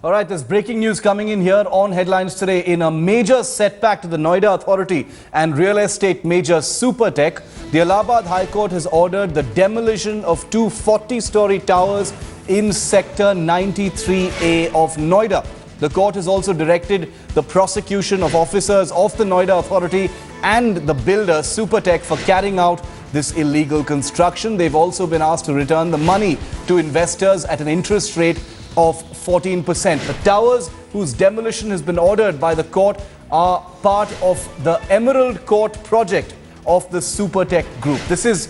All right, there's breaking news coming in here on Headlines Today. In a major setback to the Noida Authority and real estate major Supertech, the Allahabad High Court has ordered the demolition of two 40-story towers in Sector 93A of Noida. The court has also directed the prosecution of officers of the Noida Authority and the builder Supertech for carrying out this illegal construction. They've also been asked to return the money to investors at an interest rate of 14%. The towers whose demolition has been ordered by the court are part of the Emerald Court project of the Supertech group. This is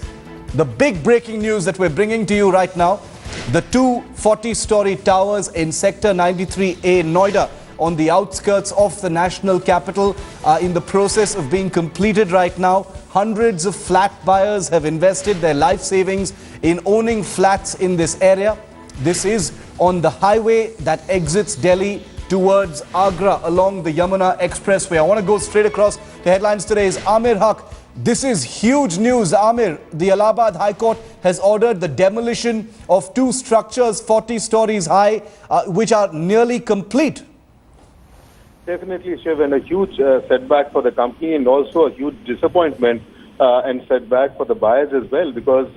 the big breaking news that we're bringing to you right now. The two 40-story towers in Sector 93A Noida on the outskirts of the national capital are in the process of being completed right now. Hundreds of flat buyers have invested their life savings in owning flats in this area. This is on the highway that exits Delhi towards Agra along the Yamuna Expressway. I want to go straight across. The Headlines Today is Amir Haq. This is huge news, Amir. The Allahabad High Court has ordered the demolition of two structures 40 stories high, which are nearly complete. Definitely, Shiv, and a huge setback for the company, and also a huge disappointment and setback for the buyers as well, because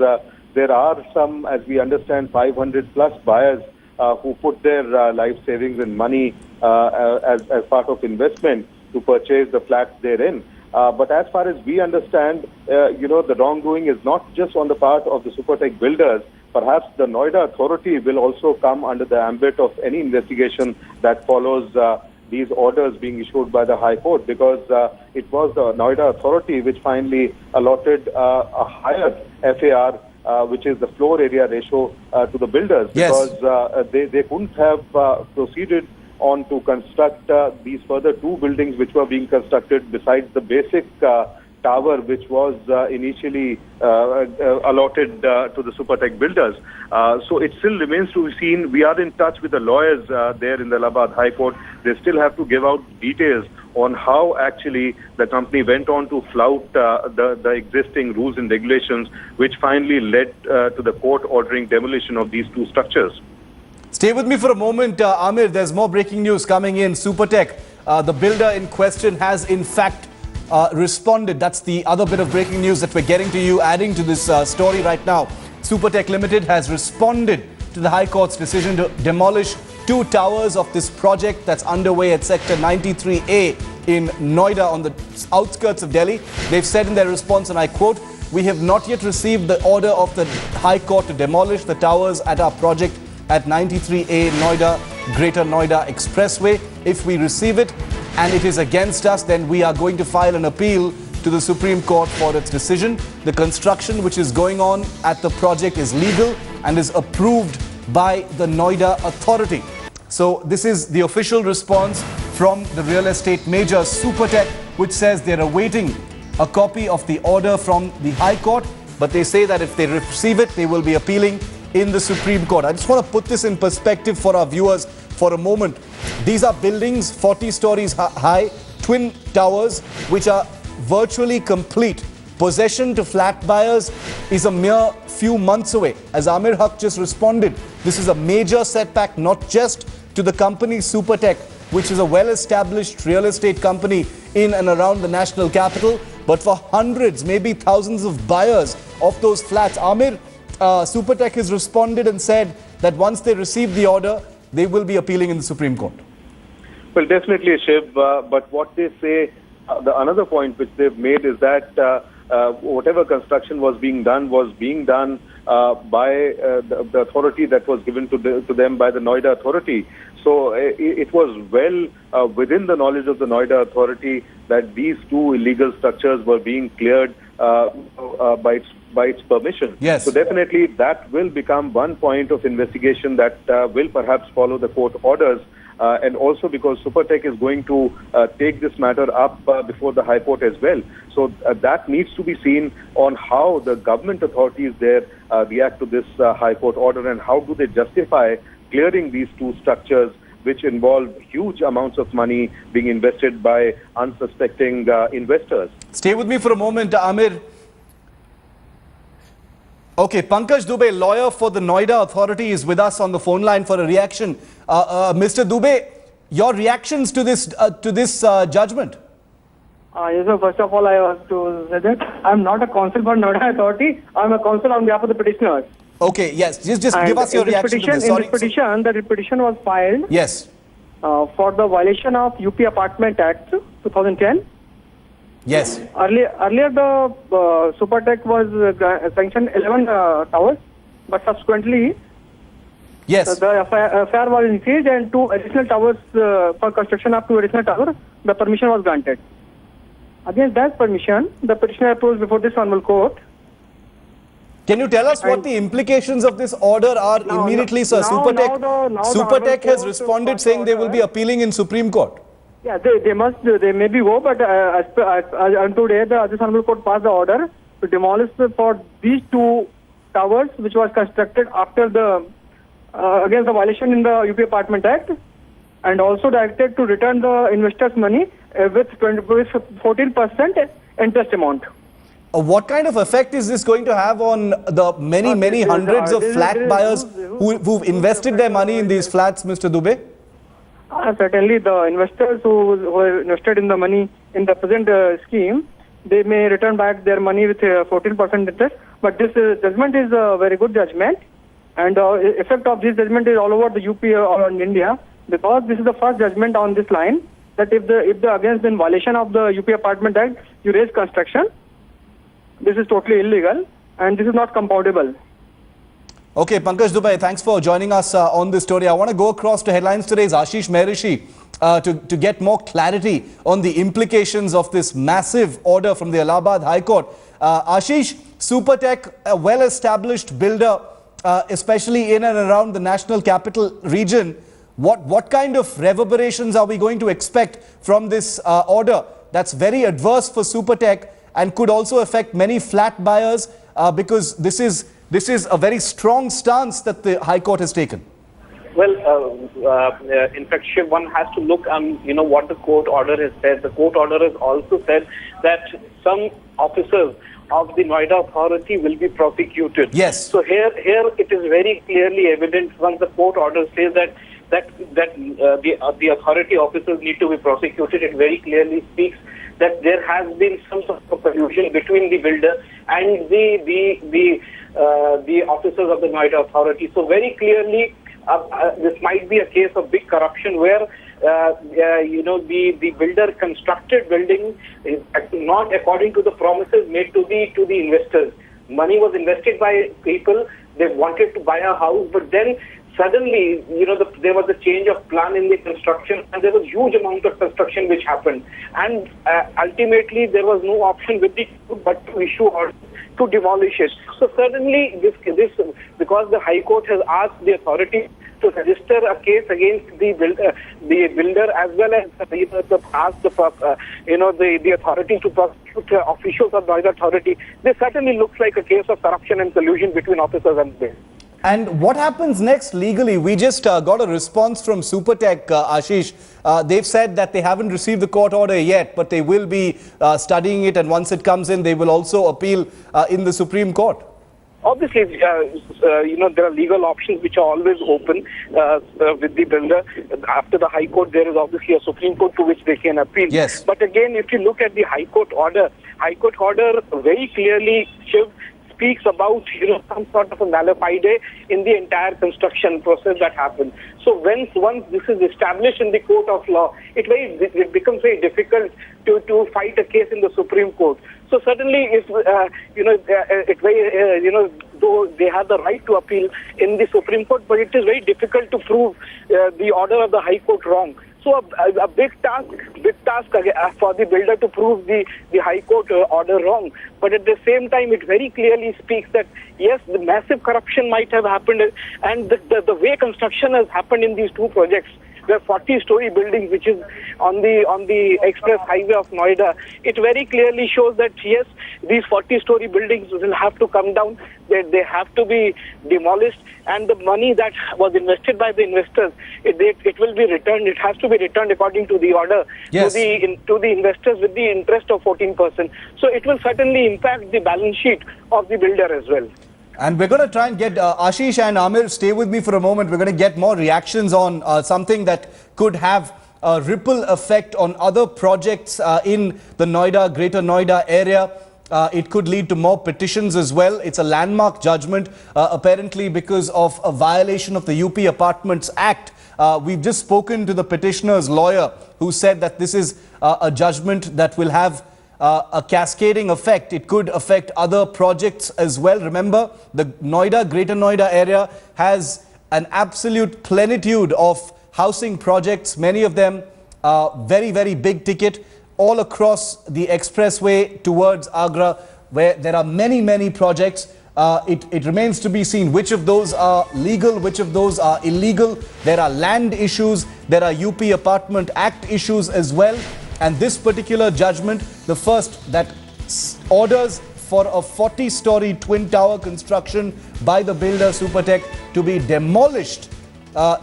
there are some, as we understand, 500 plus buyers who put their life savings and money as part of investment to purchase the flats therein. But as far as we understand, the wrongdoing is not just on the part of the Supertech builders. Perhaps the Noida Authority will also come under the ambit of any investigation that follows these orders being issued by the High Court, because it was the Noida Authority which finally allotted a higher FAR, which is the floor area ratio to the builders, yes, because they couldn't have proceeded on to construct these further two buildings which were being constructed besides the basic tower which was initially allotted to the Supertech builders. So it still remains to be seen. We are in touch with the lawyers there in the Allahabad High Court. They still have to give out details on how actually the company went on to flout the existing rules and regulations, which finally led to the court ordering demolition of these two structures. Stay with me for a moment, Amir. There's more breaking news coming in. Supertech, the builder in question, has in fact responded. That's the other bit of breaking news that we're getting to you, adding to this story right now. Supertech Limited has responded to the High Court's decision to demolish two towers of this project that's underway at Sector 93A in Noida on the outskirts of Delhi. They've said in their response, and I quote, "We have not yet received the order of the High Court to demolish the towers at our project at 93A Noida, Greater Noida Expressway. If we receive it and it is against us, then we are going to file an appeal to the Supreme Court for its decision. The construction which is going on at the project is legal and is approved by the Noida Authority." So this is the official response from the real estate major Supertech, which says they're awaiting a copy of the order from the High Court, but they say that if they receive it, they will be appealing in the Supreme Court. I just want to put this in perspective for our viewers for a moment. These are buildings 40 stories high, twin towers, which are virtually complete. Possession to flat buyers is a mere few months away. As Amir Haq just responded, this is a major setback, not just to the company Supertech, which is a well-established real estate company in and around the national capital, but for hundreds, maybe thousands of buyers of those flats. Amir, Supertech has responded and said that once they receive the order, they will be appealing in the Supreme Court. Well, definitely, Shiv, but what they say, another point which they've made is that whatever construction was being done by the authority that was given to them by the Noida Authority. So it was well within the knowledge of the Noida Authority that these two illegal structures were being cleared by its permission. Yes. So definitely that will become one point of investigation that will perhaps follow the court orders. And also because Supertech is going to take this matter up before the High Court as well. So that needs to be seen on how the government authorities there react to this High Court order, and how do they justify clearing these two structures which involve huge amounts of money being invested by unsuspecting investors. Stay with me for a moment, Amir. Okay, Pankaj Dubey, lawyer for the Noida Authority, is with us on the phone line for a reaction. Mr. Dubey, your reactions to this judgment? Yes, sir. First of all, I want to say that I'm not a counsel for Noida Authority. I'm a counsel on behalf of the petitioners. Okay, yes. Just give us your reaction to this. Sorry. In the petition was filed Yes. for the violation of UP Apartment Act 2010. Yes. Earlier the Supertech was sanctioned 11 towers, but subsequently Yes. the FIR was increased and 2 additional towers for construction of 2 additional towers, the permission was granted. Against that permission, the petitioner approached before this honorable court. Can you tell us what the implications of this order are immediately, sir? Supertech has responded saying they will be appealing in Supreme Court. Yeah, they may be go, but as today, this honorable court passed the order to demolish for these 2 towers which was constructed after the against the violation in the UP Apartment Act, and also directed to return the investors' money with 14% interest amount. What kind of effect is this going to have on the many hundreds of flat buyers who've invested their money in these flats, Mr. Dubey? Certainly, the investors who invested in the money in the present scheme, they may return back their money with 14% interest. But this judgment is a very good judgment, and the effect of this judgment is all over the UP or in India, because this is the first judgment on this line that if the against in violation of the UP Apartment Act you raise construction, this is totally illegal and this is not compoundable. Okay, Pankaj Dubey, thanks for joining us on this story. I want to go across to headlines today's Ashish Mehrishi to get more clarity on the implications of this massive order from the Allahabad High Court. Ashish, Supertech, a well-established builder, especially in and around the national capital region, what kind of reverberations are we going to expect from this order that's very adverse for Supertech and could also affect many flat buyers because this is a very strong stance that the High Court has taken? Well, in fact, Shiv, one has to look what the court order has said. The court order has also said that some officers of the Noida Authority will be prosecuted. Yes. So here it is very clearly evident once the court order says that the authority officers need to be prosecuted. It very clearly speaks that there has been some sort of collusion between the builder and the officers of the Noida Authority. So very clearly, this might be a case of big corruption where the builder constructed building not according to the promises made to the investors. Money was invested by people. They wanted to buy a house, but then suddenly, there was a change of plan in the construction, and there was huge amount of construction which happened. And ultimately, there was no option with the but to issue orders to demolish it. So certainly, this because the High Court has asked the authority to register a case against the builder as well as the authority to prosecute officials of the authority. This certainly looks like a case of corruption and collusion between officers and builders. And what happens next legally? We just got a response from Supertech, Ashish. They've said that they haven't received the court order yet, but they will be studying it, and once it comes in, they will also appeal in the Supreme Court. Obviously, there are legal options which are always open with the builder. After the High Court, there is obviously a Supreme Court to which they can appeal. Yes. But again, if you look at the High Court order very clearly speaks about some sort of a mala fide in the entire construction process that happened. So once this is established in the court of law, it becomes very difficult to fight a case in the Supreme Court. So certainly, if though they have the right to appeal in the Supreme Court, but it is very difficult to prove the order of the High Court wrong. So a big task for the builder to prove the High Court order wrong. But at the same time, it very clearly speaks that yes, the massive corruption might have happened, and the way construction has happened in these 2 projects, where 40-story buildings, which is on the express highway of Noida, it very clearly shows that yes, these 40-story buildings will have to come down. They have to be demolished, and the money that was invested by the investors, it will be returned. It has to be returned according to the order yes. to the investors with the interest of 14%. So it will certainly impact the balance sheet of the builder as well. And we're going to try and get Ashish and Amir, stay with me for a moment. We're going to get more reactions on something that could have a ripple effect on other projects in the Noida, Greater Noida area. It could lead to more petitions as well. It's a landmark judgment, apparently because of a violation of the UP Apartments Act. We've just spoken to the petitioner's lawyer, who said that this is a judgment that will have a cascading effect. It could affect other projects as well. Remember, the Noida, Greater Noida area has an absolute plenitude of housing projects, many of them very, very big ticket, all across the expressway towards Agra, where there are many, many projects. It remains to be seen which of those are legal, which of those are illegal. There are land issues, there are UP Apartment Act issues as well. And this particular judgment, the first that orders for a 40-story twin tower construction by the builder Supertech to be demolished.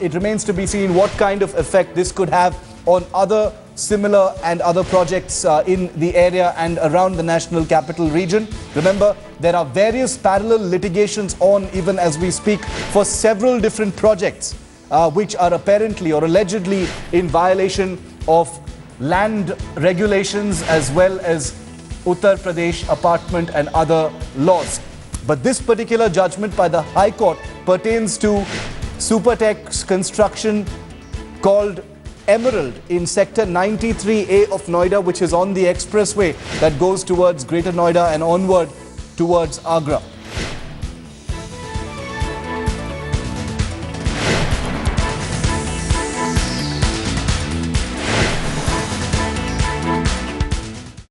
It remains to be seen what kind of effect this could have on other similar and other projects in the area and around the national capital region. Remember, there are various parallel litigations on even as we speak for several different projects which are apparently or allegedly in violation of land regulations as well as Uttar Pradesh apartment and other laws. But this particular judgment by the High Court pertains to Supertech's construction called Emerald in Sector 93A of Noida, which is on the expressway that goes towards Greater Noida and onward towards Agra.